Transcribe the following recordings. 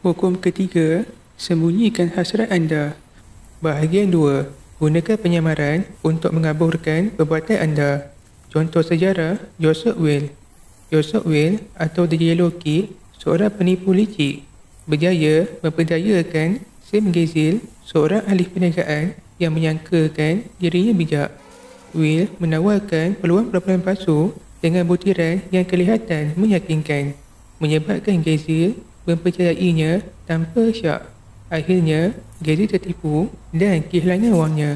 Hukum ketiga, sembunyikan hasrat anda. Bahagian 2. Gunakan penyamaran untuk mengaburkan perbuatan anda. Contoh sejarah, Joseph Whale. Joseph Whale atau The Yellow Kid, seorang penipu licik, berjaya memperdayakan Sam Gazel, seorang ahli perniagaan yang menyangkakan dirinya bijak. Whale menawarkan peluang perapalan palsu dengan butiran yang kelihatan meyakinkan, menyebabkan Gazel mempercayainya tanpa syak. Akhirnya, Gazel tertipu dan kehilangan wangnya.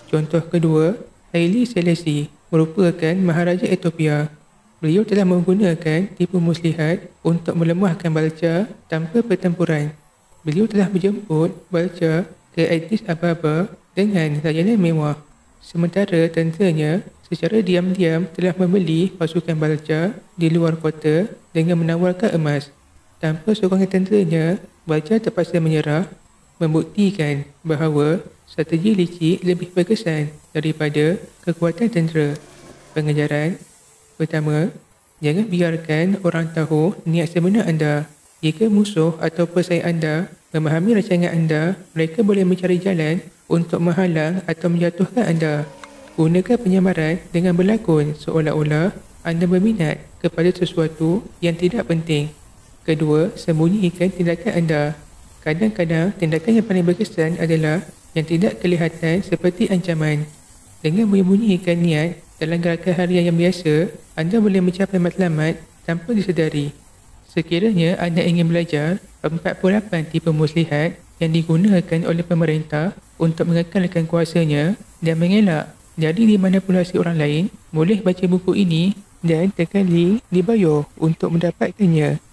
Contoh kedua, Haile Selassie merupakan Maharaja Ethiopia. Beliau telah menggunakan tipu muslihat untuk melemahkan Balcha tanpa pertempuran. Beliau telah menjemput Balcha ke Addis Ababa dengan layanan mewah. Sementara tenteranya secara diam-diam telah membeli pasukan Balcha di luar kota dengan menawarkan emas. Tanpa sokongan tenteranya, Balcha terpaksa menyerah, membuktikan bahawa strategi licik lebih berkesan daripada kekuatan tentera. Pengajaran pertama, jangan biarkan orang tahu niat sebenar anda. Jika musuh atau pesaing anda memahami rancangan anda, mereka boleh mencari jalan untuk menghalang atau menjatuhkan anda. Gunakan penyamaran dengan berlakon seolah-olah anda berminat kepada sesuatu yang tidak penting. Kedua, sembunyikan tindakan anda. Kadang-kadang tindakan yang paling berkesan adalah yang tidak kelihatan seperti ancaman. Dengan menyembunyikan niat dalam gerakan harian yang biasa, anda boleh mencapai matlamat tanpa disedari. Sekiranya anda ingin belajar 48 tipe muslihat yang digunakan oleh pemerintah untuk mengekalkan kuasanya dan mengelak dari dimanipulasi orang lain, boleh baca buku ini dan tekan link di bio untuk mendapatkannya.